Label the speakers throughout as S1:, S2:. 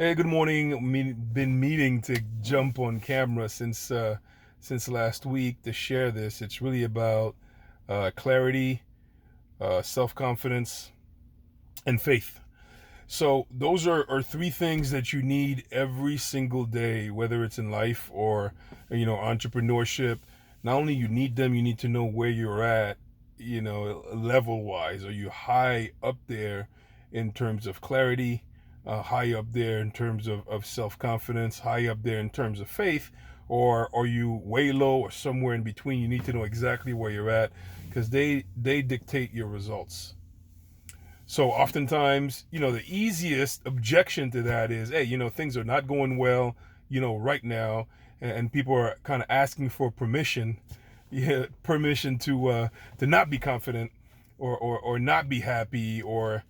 S1: Hey, good morning. Been meaning to jump on camera since last week to share this. It's really about clarity, self confidence, and faith. So those are three things that you need every single day, whether it's in life or entrepreneurship. Not only you need them, you need to know where you're at, level wise. Are you high up there in terms of clarity, high up there in terms of self confidence, high up there in terms of faith, or are you way low or somewhere in between? You need to know exactly where you're at because they dictate your results. So oftentimes, the easiest objection to that is, hey, things are not going well, right now, and people are kind of asking for permission, yeah, permission to not be confident, or not be happy, or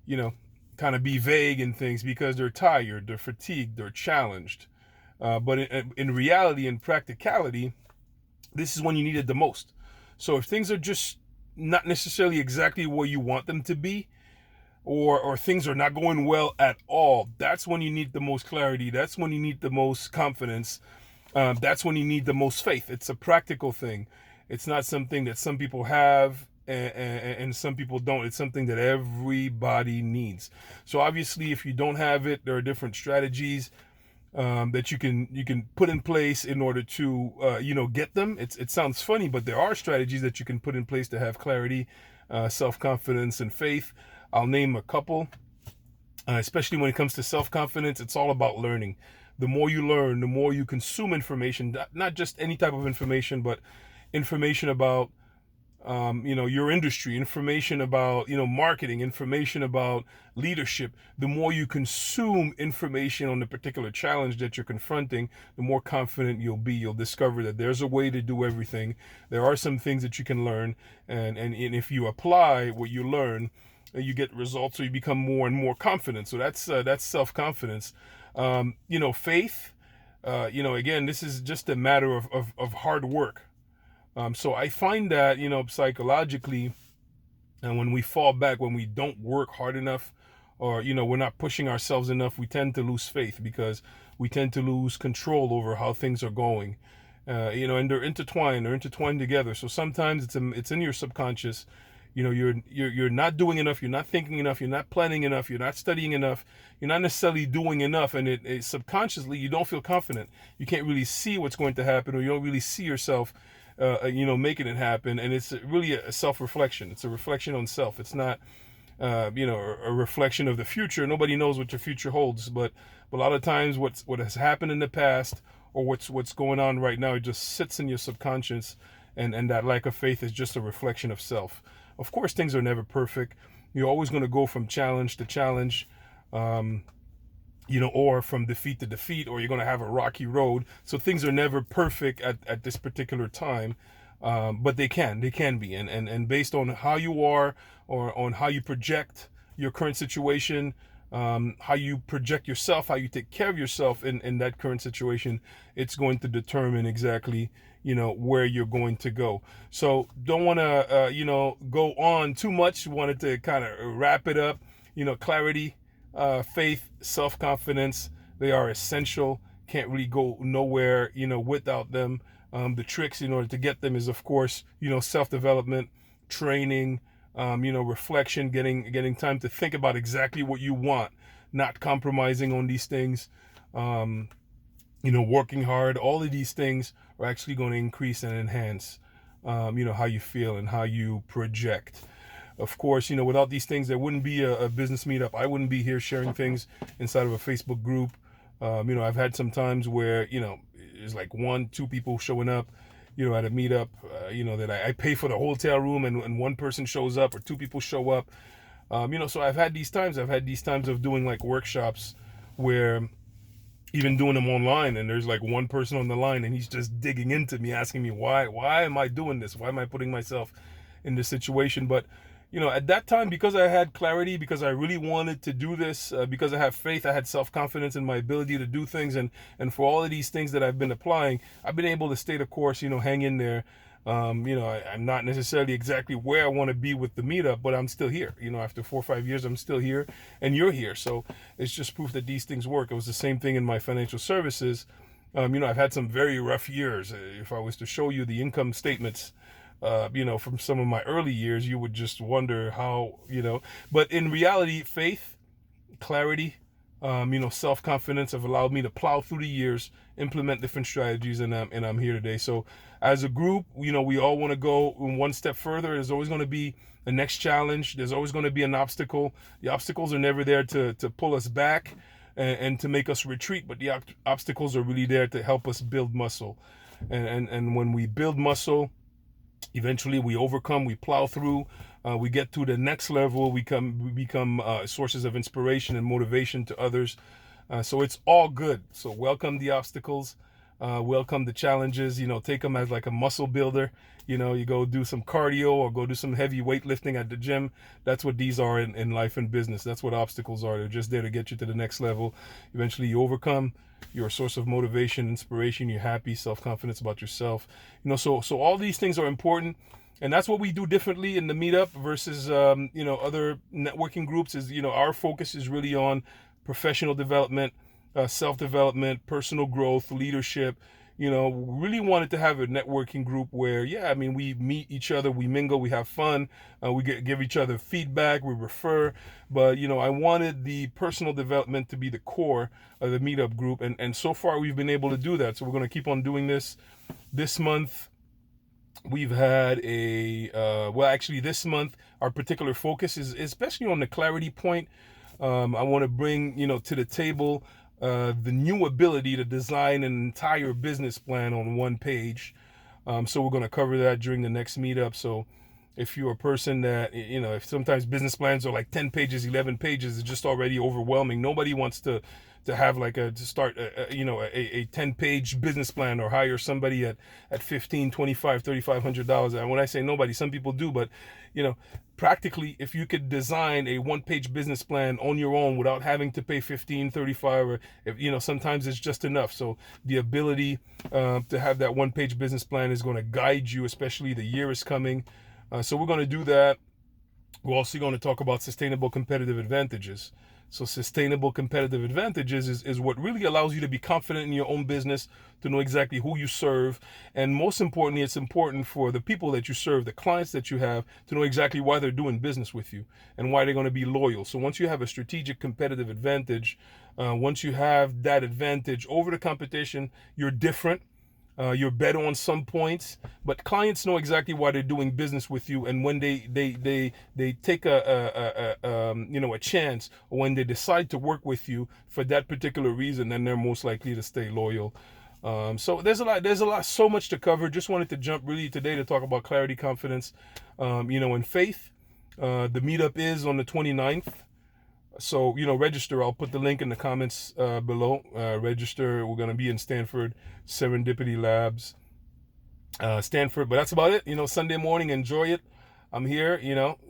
S1: you know, kind of be vague in things because they're tired, they're fatigued, they're challenged. But in reality, in practicality, this is when you need it the most. So if things are just not necessarily exactly where you want them to be, or things are not going well at all, that's when you need the most clarity. That's when you need the most confidence. That's when you need the most faith. It's a practical thing. It's not something that some people have and some people don't. It's something that everybody needs. So obviously, if you don't have it, there are different strategies that you can put in place in order to get them. It sounds funny, but there are strategies that you can put in place to have clarity, self confidence, and faith. I'll name a couple. Especially when it comes to self confidence, it's all about learning. The more you learn, the more you consume information, not just any type of information, but information about your industry, information about marketing, information about leadership. The more you consume information on the particular challenge that you're confronting, the more confident you'll be. You'll discover that there's a way to do everything. There are some things that you can learn, and if you apply what you learn, you get results, so you become more and more confident. So that's self confidence. Faith. Again, this is just a matter of hard work. So I find that, psychologically, and when we fall back, when we don't work hard enough, or, we're not pushing ourselves enough, we tend to lose faith because we tend to lose control over how things are going. And they're intertwined together. So sometimes it's in your subconscious. You're not doing enough, you're not thinking enough, you're not planning enough, you're not studying enough, you're not necessarily doing enough, and it subconsciously you don't feel confident. You can't really see what's going to happen, or you don't really see yourself making it happen. And it's really a self-reflection. It's a reflection on self. It's not a reflection of the future. Nobody knows what your future holds, but a lot of times what has happened in the past, or what's going on right now, it just sits in your subconscious, and that lack of faith is just a reflection of self. Of course, things are never perfect. You're always going to go from challenge to challenge, or from defeat to defeat, or you're going to have a rocky road. So things are never perfect at this particular time, but they can be, and based on how you are, or on how you project your current situation, how you project yourself, how you take care of yourself in that current situation, it's going to determine exactly where you're going to go. So don't want to go on too much. Wanted to kind of wrap it up. Clarity, faith, self-confidence, they are essential. Can't really go nowhere without them. The tricks in order to get them is, of course, self-development, training, reflection, getting time to think about exactly what you want, not compromising on these things, working hard. All of these things are actually going to increase and enhance, how you feel and how you project. Of course, without these things, there wouldn't be a business meetup. I wouldn't be here sharing things inside of a Facebook group. I've had some times where, there's like one, two people showing up, at a meetup, that I pay for the hotel room, and one person shows up, or two people show up. So I've had these times. I've had these times of doing like workshops where, even doing them online, and there's like one person on the line, and he's just digging into me, asking me why am I doing this, why am I putting myself in this situation. But at that time, because I had clarity, because I really wanted to do this, because I have faith, I had self-confidence in my ability to do things, and for all of these things that I've been applying, I've been able to stay the course, hang in there, I'm not necessarily exactly where I want to be with the meetup, but I'm still here. After 4 or 5 years, I'm still here, and you're here. So it's just proof that these things work. It was the same thing in my financial services. I've had some very rough years. If I was to show you the income statements, from some of my early years, you would just wonder how, But in reality, faith, clarity, self-confidence have allowed me to plow through the years, implement different strategies, and I'm here today. So as a group, we all want to go one step further. There's always going to be a next challenge. There's always going to be an obstacle. The obstacles are never there to pull us back and to make us retreat, but the obstacles are really there to help us build muscle. And when we build muscle, eventually we overcome, we plow through, we get to the next level, we become sources of inspiration and motivation to others. So it's all good. So welcome the obstacles, welcome the challenges, take them as like a muscle builder. You go do some cardio or go do some heavy weightlifting at the gym. That's what these are in life and business. That's what obstacles are. They're just there to get you to the next level. Eventually you overcome. You're a source of motivation, inspiration. You're happy, self-confidence about yourself. So all these things are important. And that's what we do differently in the meetup versus, other networking groups is, our focus is really on professional development, self-development, personal growth, leadership. Really wanted to have a networking group where, we meet each other, we mingle, we have fun, we give each other feedback, we refer. But, I wanted the personal development to be the core of the meetup group. And so far we've been able to do that. So we're going to keep on doing this. This month, we've had this month, our particular focus is especially on the clarity point. I want to bring, to the table the new ability to design an entire business plan on one page. So we're going to cover that during the next meetup. So if you're a person that, if sometimes business plans are like 10 pages, 11 pages, it's just already overwhelming. Nobody wants to have to start a 10-page business plan or hire somebody at $15, $25, $3,500. And when I say nobody, some people do, but practically, if you could design a one-page business plan on your own without having to pay 15, 35, or sometimes it's just enough. So the ability to have that one-page business plan is going to guide you, especially the year is coming. So we're going to do that. We're also going to talk about sustainable competitive advantages. So sustainable competitive advantages is what really allows you to be confident in your own business, to know exactly who you serve. And most importantly, it's important for the people that you serve, the clients that you have, to know exactly why they're doing business with you and why they're going to be loyal. So once you have a strategic competitive advantage, once you have that advantage over the competition, you're different. You're better on some points, but clients know exactly why they're doing business with you. And when they take a chance, or when they decide to work with you for that particular reason, then they're most likely to stay loyal. So there's so much to cover. Just wanted to jump really today to talk about clarity, confidence, and faith. The meetup is on the 29th. So, register. I'll put the link in the comments below. Register. We're going to be in Stanford, Serendipity Labs, Stanford. But that's about it. Sunday morning, enjoy it. I'm here.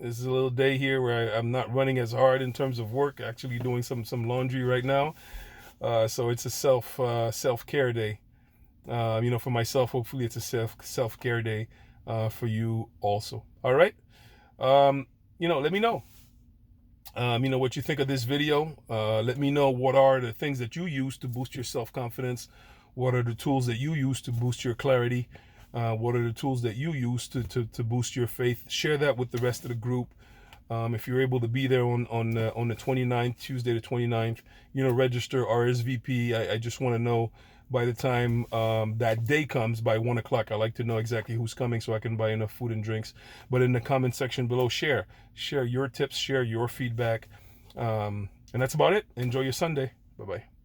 S1: This is a little day here where I'm not running as hard in terms of work, actually doing some laundry right now. So it's a self-care day. For myself, hopefully it's a self-care day for you also. All right. Let me know. What you think of this video. Let me know what are the things that you use to boost your self-confidence. What are the tools that you use to boost your clarity? What are the tools that you use to boost your faith? Share that with the rest of the group. If you're able to be there on the 29th, Tuesday the 29th, register, RSVP. I just want to know by the time that day comes, by 1 o'clock. I like to know exactly who's coming so I can buy enough food and drinks. But in the comment section below, share your tips, share your feedback. And that's about it. Enjoy your Sunday. Bye-bye.